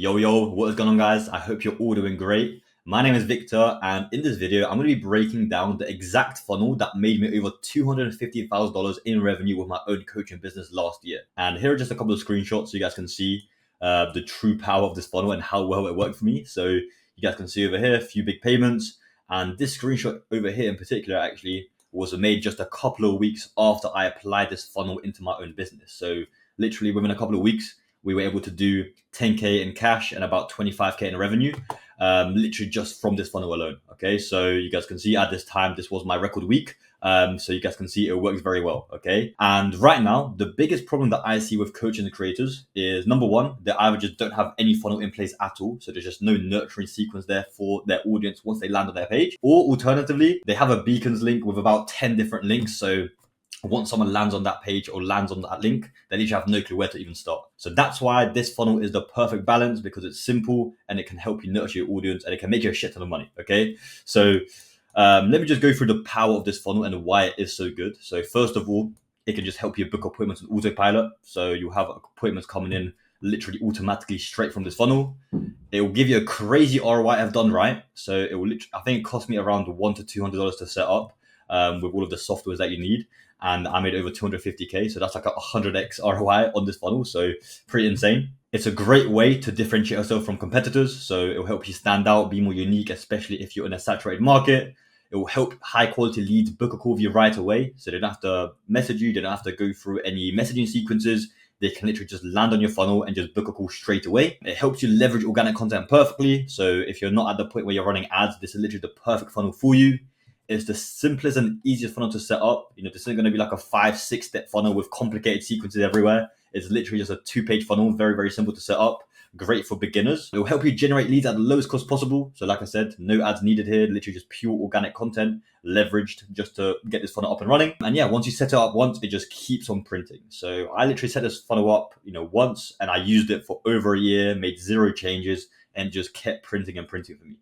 Yo, what is going on, guys? I hope you're all doing great. My name is Victor, and in this video, I'm going to be breaking down the exact funnel that made me over $250,000 in revenue with my own coaching business last year. And here are just a couple of screenshots so you guys can see the true power of this funnel and how well it worked for me. So you guys can see over here a few big payments, and this screenshot over here in particular actually was made just a couple of weeks after I applied this funnel into my own business. So literally within a couple of weeks, we were able to do 10K in cash and about 25K in revenue, literally just from this funnel alone. Okay, so you guys can see at this time, this was my record week. So you guys can see it works very well. Okay, and right now, the biggest problem that I see with coaching the creators is number one, they either just don't have any funnel in place at all. So there's just no nurturing sequence there for their audience once they land on their page. Or alternatively, they have a beacons link with about 10 different links. So once someone lands on that page or lands on that link, they literally have no clue where to even start. So that's why this funnel is the perfect balance, because it's simple and it can help you nurture your audience and it can make you a shit ton of money. Okay, so let me just go through the power of this funnel and why it is so good. So first of all, it can just help you book appointments on autopilot. So you have appointments coming in literally automatically straight from this funnel. It will give you a crazy ROI I've done right. So it will literally, I think it cost me around $100 to $200 to set up with all of the softwares that you need. And I made over 250K. So that's like a 100x ROI on this funnel. So pretty insane. It's a great way to differentiate yourself from competitors. So it will help you stand out, be more unique, especially if you're in a saturated market. It will help high quality leads book a call with you right away. So they don't have to message you. They don't have to go through any messaging sequences. They can literally just land on your funnel and just book a call straight away. It helps you leverage organic content perfectly. So if you're not at the point where you're running ads, this is literally the perfect funnel for you. It's the simplest and easiest funnel to set up. This isn't going to be like a 5-6 step funnel with complicated sequences everywhere. It's literally just a 2-page funnel, very, very simple to set up. Great for beginners. It will help you generate leads at the lowest cost possible. So like I said, no ads needed here, literally just pure organic content leveraged just to get this funnel up and running. And yeah, once you set it up once, it just keeps on printing. So I literally set this funnel up, once, and I used it for over a year, made 0 changes, and just kept printing and printing for me.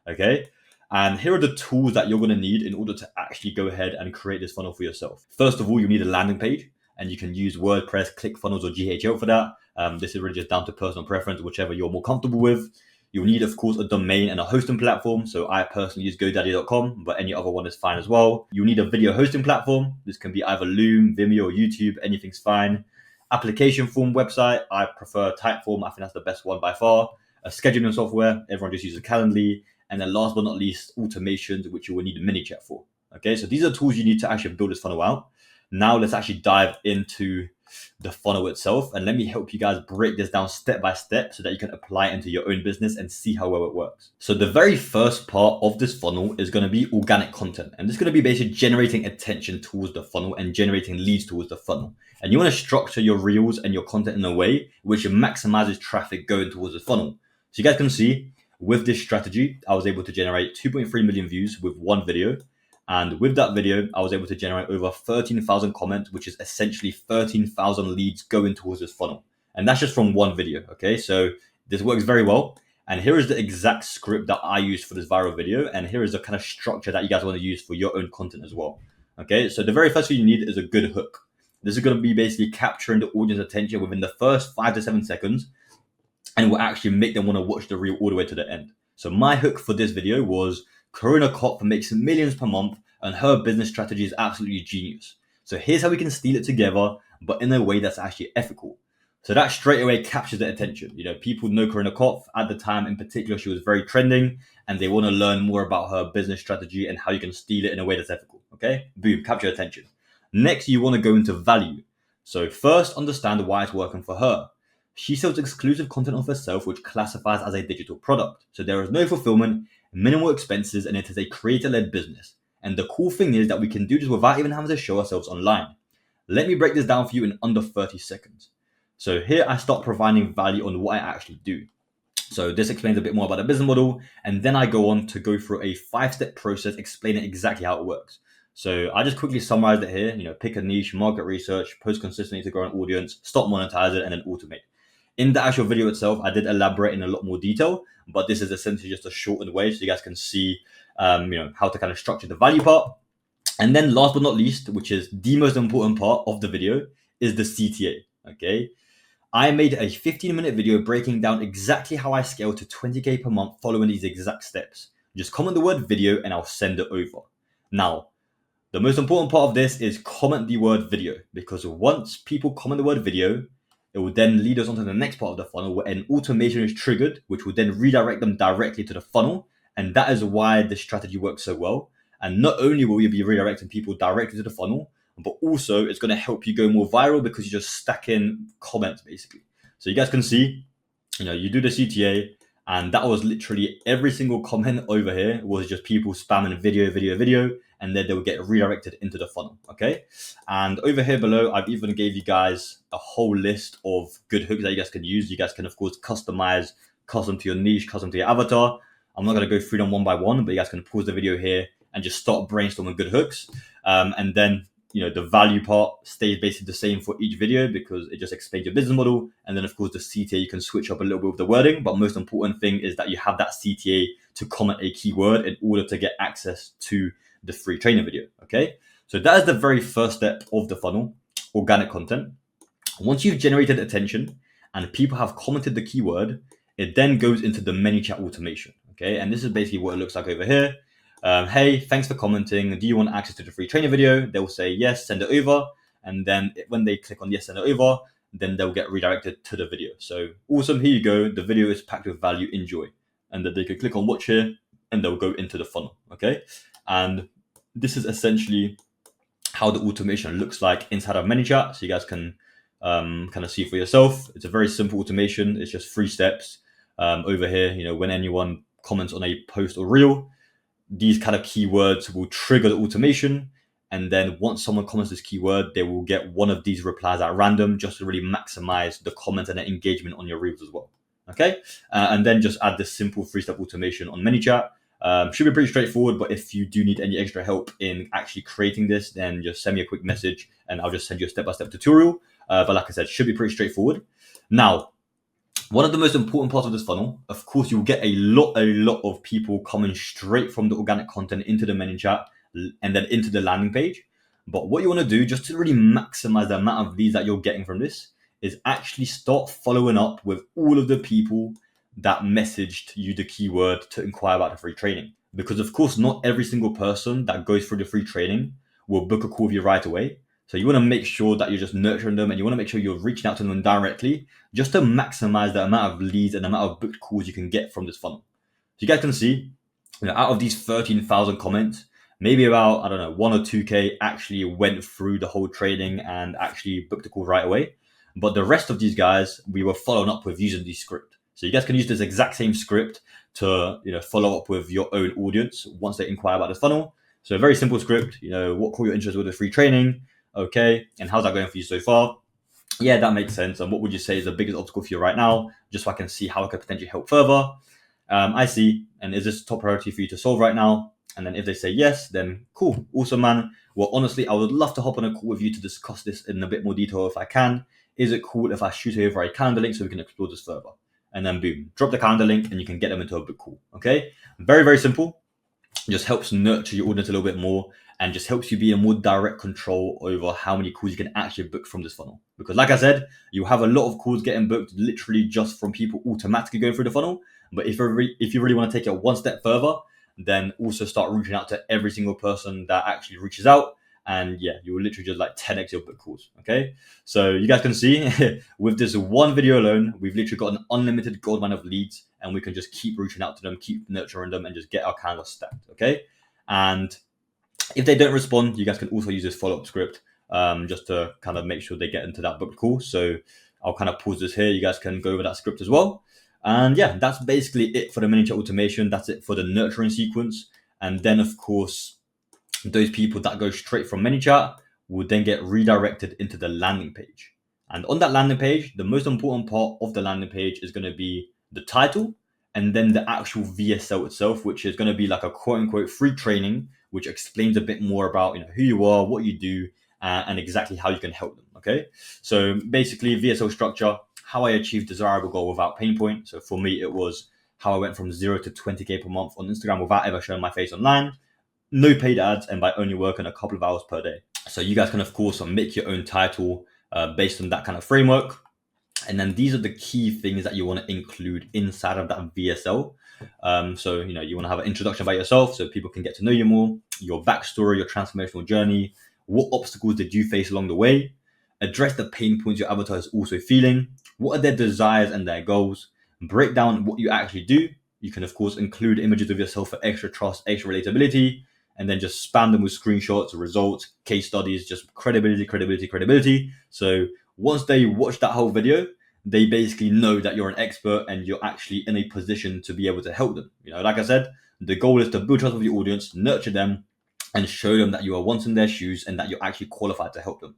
Okay. And here are the tools that you're going to need in order to actually go ahead and create this funnel for yourself. First of all, you need a landing page, and you can use WordPress, ClickFunnels, or GHL for that. This is really just down to personal preference, whichever you're more comfortable with. You'll need, of course, a domain and a hosting platform. So I personally use GoDaddy.com, but any other one is fine as well. You need a video hosting platform. This can be either Loom, Vimeo, or YouTube. Anything's fine. Application form website. I prefer Typeform. I think that's the best one by far. A scheduling software. Everyone just uses Calendly. And then last but not least, automations, which you will need a ManyChat for. Okay, so these are tools you need to actually build this funnel out. Now let's actually dive into the funnel itself, and let me help you guys break this down step by step so that you can apply it into your own business and see how well it works. So the very first part of this funnel is going to be organic content, and this is going to be basically generating attention towards the funnel and generating leads towards the funnel. And you want to structure your reels and your content in a way which maximizes traffic going towards the funnel. So you guys can see with this strategy, I was able to generate 2.3 million views with one video. And with that video, I was able to generate over 13,000 comments, which is essentially 13,000 leads going towards this funnel. And that's just from one video. Okay, so this works very well. And here is the exact script that I used for this viral video. And here is the kind of structure that you guys want to use for your own content as well. Okay, so the very first thing you need is a good hook. This is going to be basically capturing the audience attention within the first 5 to 7 seconds. And will actually make them want to watch the reel all the way to the end. So my hook for this video was Corinna Kopf makes millions per month and her business strategy is absolutely genius. So here's how we can steal it together, but in a way that's actually ethical. So that straight away captures their attention. People know Corinna Kopf. At the time in particular, she was very trending and they want to learn more about her business strategy and how you can steal it in a way that's ethical. Okay, boom, capture attention. Next, you want to go into value. So first, understand why it's working for her. She sells exclusive content of herself, which classifies as a digital product. So there is no fulfillment, minimal expenses, and it is a creator-led business. And the cool thing is that we can do this without even having to show ourselves online. Let me break this down for you in under 30 seconds. So here I start providing value on what I actually do. So this explains a bit more about the business model. And then I go on to go through a 5-step process explaining exactly how it works. So I just quickly summarized it here. Pick a niche, market research, post consistently to grow an audience, stop monetize it, and then automate. In the actual video itself, I did elaborate in a lot more detail, but this is essentially just a shortened way so you guys can see, how to kind of structure the value part. And then last but not least, which is the most important part of the video, is the CTA. Okay. I made a 15-minute video breaking down exactly how I scale to 20K per month following these exact steps. Just comment the word video and I'll send it over. Now, the most important part of this is comment the word video, because once people comment the word video, it will then lead us on to the next part of the funnel where an automation is triggered, which will then redirect them directly to the funnel. And that is why this strategy works so well. And not only will you be redirecting people directly to the funnel, but also it's going to help you go more viral because you're just stacking comments basically. So you guys can see, you do the CTA, and that was literally every single comment over here was just people spamming video, and then they will get redirected into the funnel. Okay. And over here below, I've even gave you guys a whole list of good hooks that you guys can use. You guys can, of course, customize, custom to your niche, custom to your avatar. I'm not going to go through them one by one, but you guys can pause the video here and just start brainstorming good hooks. And then, the value part stays basically the same for each video because it just explains your business model. And then, of course, the CTA, you can switch up a little bit with the wording. But most important thing is that you have that CTA to comment a keyword in order to get access to the free training video. Okay. So that is the very first step of the funnel, organic content. Once you've generated attention and people have commented the keyword, it then goes into the ManyChat automation. Okay. And this is basically what it looks like over here. Hey, thanks for commenting. Do you want access to the free training video? They'll say yes, send it over. And then when they click on yes, send it over, then they'll get redirected to the video. So awesome, here you go. The video is packed with value, enjoy. And then they can click on watch here and they'll go into the funnel, okay? And this is essentially how the automation looks like inside of ManyChat. So you guys can kind of see for yourself. It's a very simple automation. It's just 3 steps. Over here, when anyone comments on a post or reel, these kind of keywords will trigger the automation. And then once someone comments this keyword, they will get one of these replies at random just to really maximize the comments and the engagement on your reels as well. Okay. And then just add this simple 3-step automation on ManyChat. Should be pretty straightforward, but if you do need any extra help in actually creating this, then just send me a quick message and I'll just send you a step-by-step tutorial. But like I said, should be pretty straightforward. Now, one of the most important parts of this funnel, of course, you'll get a lot of people coming straight from the organic content into the ManyChat and then into the landing page. But what you want to do, just to really maximize the amount of leads that you're getting from this, is actually start following up with all of the people that messaged you the keyword to inquire about the free training. Because of course, not every single person that goes through the free training will book a call with you right away. So you want to make sure that you're just nurturing them and you want to make sure you're reaching out to them directly just to maximize the amount of leads and the amount of booked calls you can get from this funnel. So you guys can see, out of these 13,000 comments, maybe about, 1 or 2K actually went through the whole training and actually booked a call right away. But the rest of these guys, we were following up with using the script. So you guys can use this exact same script to follow up with your own audience once they inquire about this funnel. So a very simple script, what call you're interested with the free training. Okay, and how's that going for you so far? Yeah, that makes sense. And what would you say is the biggest obstacle for you right now? Just so I can see how I could potentially help further. I see. And is this top priority for you to solve right now? And then if they say yes, then cool, awesome, man. Well, honestly, I would love to hop on a call with you to discuss this in a bit more detail if I can. Is it cool if I shoot over a calendar link so we can explore this further? And then boom, drop the calendar link and you can get them into a book call. Okay, very, very simple. It just helps nurture your audience a little bit more and just helps you be in more direct control over how many calls you can actually book from this funnel. Because like I said, you have a lot of calls getting booked literally just from people automatically going through the funnel. But if you really want to take it one step further, then also start reaching out to every single person that actually reaches out. And yeah, you will literally just like 10x your book calls. Okay. So you guys can see with this one video alone, we've literally got an unlimited goldmine of leads and we can just keep reaching out to them, keep nurturing them and just get our calendar stacked. Okay. And if they don't respond, you guys can also use this follow-up script just to kind of make sure they get into that book call. So I'll kind of pause this here. You guys can go over that script as well. And yeah, that's basically it for the ManyChat automation. That's it for the nurturing sequence. And then of course, those people that go straight from ManyChat will then get redirected into the landing page. And on that landing page, the most important part of the landing page is going to be the title and then the actual VSL itself, which is going to be like a quote unquote free training, which explains a bit more about who you are, what you do, and exactly how you can help them. Okay. So basically VSL structure, how I achieved desirable goal without pain point. So for me, it was how I went from 0 to 20K per month on Instagram without ever showing my face online. No paid ads and by only working a couple of hours per day. So you guys can, of course, make your own title based on that kind of framework. And then these are the key things that you want to include inside of that VSL. So, you want to have an introduction about yourself so people can get to know you more, your backstory, your transformational journey, what obstacles did you face along the way, address the pain points your avatar is also feeling, what are their desires and their goals, break down what you actually do. You can, of course, include images of yourself for extra trust, extra relatability, and then just spam them with screenshots, results, case studies, just credibility. So once they watch that whole video, they basically know that you're an expert and you're actually in a position to be able to help them. Like I said, the goal is to build trust with your audience, nurture them, and show them that you are once in their shoes and that you're actually qualified to help them.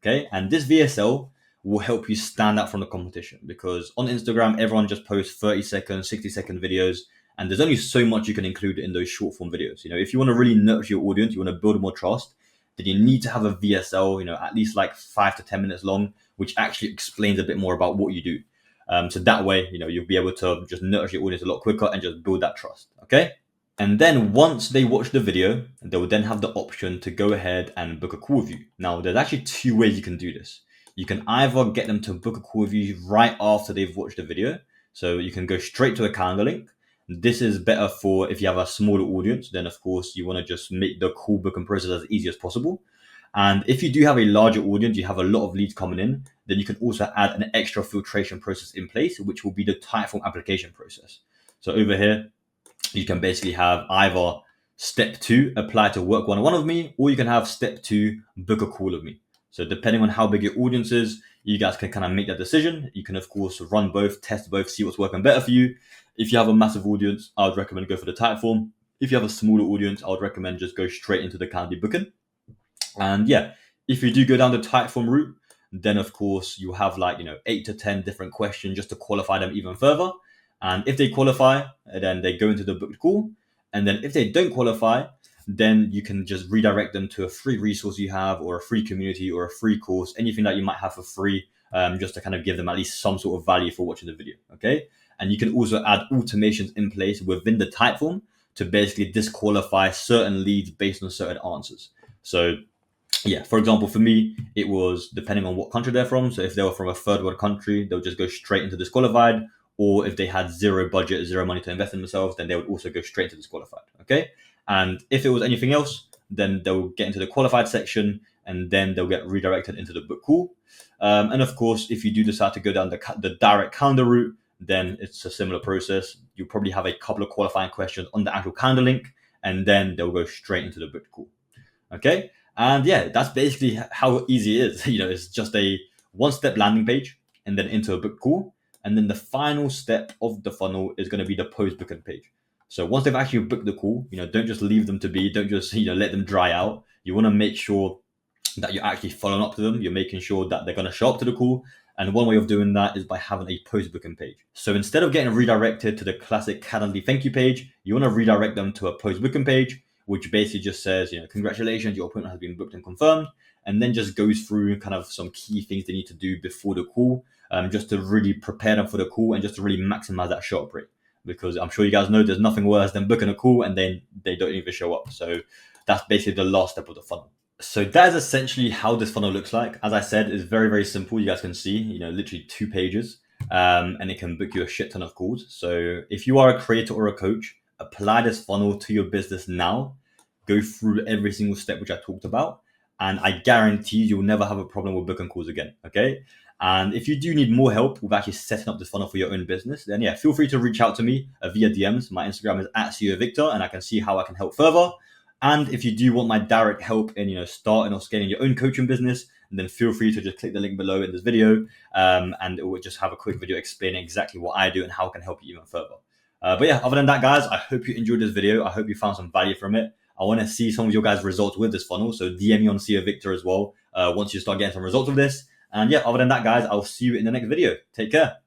Okay. And this VSL will help you stand out from the competition, because on Instagram, everyone just posts 30-second, 60-second videos. And there's only so much you can include in those short form videos. If you want to really nurture your audience, you want to build more trust, then you need to have a VSL, at least like 5 to 10 minutes long, which actually explains a bit more about what you do. So that way, you'll be able to just nurture your audience a lot quicker and just build that trust. Okay. And then once they watch the video, they will then have the option to go ahead and book a call with you. Now, there's actually 2 ways you can do this. You can either get them to book a call with you right after they've watched the video. So you can go straight to a calendar link. This is better for if you have a smaller audience, then of course you want to just make the call booking process as easy as possible. And if you do have a larger audience, you have a lot of leads coming in, then you can also add an extra filtration process in place, which will be the Typeform application process. So over here, you can basically have either step 2, apply to work one-on-one with me, or you can have step 2, book a call with me. So depending on how big your audience is, you guys can kind of make that decision. You can, of course, run both, test both, see what's working better for you. If you have a massive audience, I would recommend go for the Typeform. If you have a smaller audience, I would recommend just go straight into the calendar booking. And yeah, if you do go down the Typeform route, then of course you have 8 to 10 different questions just to qualify them even further. And if they qualify, then they go into the booked call. And then if they don't qualify, then you can just redirect them to a free resource you have, or a free community, or a free course, anything that you might have for free, just to kind of give them at least some sort of value for watching the video. Okay. And you can also add automations in place within the Typeform to basically disqualify certain leads based on certain answers. So yeah, for example, for me, it was depending on what country they're from. So if they were from a third world country, they'll just go straight into disqualified. Or if they had zero budget, zero money to invest in themselves, then they would also go straight to disqualified. Okay. And if it was anything else, then they'll get into the qualified section, and then they'll get redirected into the book call. And of course, if you do decide to go down the direct calendar route, then it's a similar process. You'll probably have a couple of qualifying questions on the actual calendar link, and then they'll go straight into the book call. Okay. And yeah, that's basically how easy it is. It's just a 1-step landing page and then into a book call. And then the final step of the funnel is going to be the post booking page. So once they've actually booked the call, don't just leave them to be, don't just, let them dry out. You want to make sure that you're actually following up to them. You're making sure that they're going to show up to the call. And one way of doing that is by having a post booking page. So instead of getting redirected to the classic Calendly thank you page, you want to redirect them to a post booking page, which basically just says, congratulations, your appointment has been booked and confirmed. And then just goes through kind of some key things they need to do before the call, just to really prepare them for the call and just to really maximize that show up rate. Because I'm sure you guys know there's nothing worse than booking a call and then they don't even show up. So that's basically the last step of the funnel. So that is essentially how this funnel looks like. As I said, it's very, very simple. You guys can see, literally 2 pages, and it can book you a shit ton of calls. So if you are a creator or a coach, apply this funnel to your business now. Go through every single step which I talked about, and I guarantee you'll never have a problem with booking calls again. Okay. And if you do need more help with actually setting up this funnel for your own business, then yeah, feel free to reach out to me via DMs. My Instagram is @CEOVictor, and I can see how I can help further. And if you do want my direct help in starting or scaling your own coaching business, then feel free to just click the link below in this video, and it will just have a quick video explaining exactly what I do and how I can help you even further. But yeah, other than that, guys, I hope you enjoyed this video. I hope you found some value from it. I want to see some of your guys' results with this funnel, so DM me on CEOVictor as well once you start getting some results with this. And yeah, other than that, guys, I'll see you in the next video. Take care.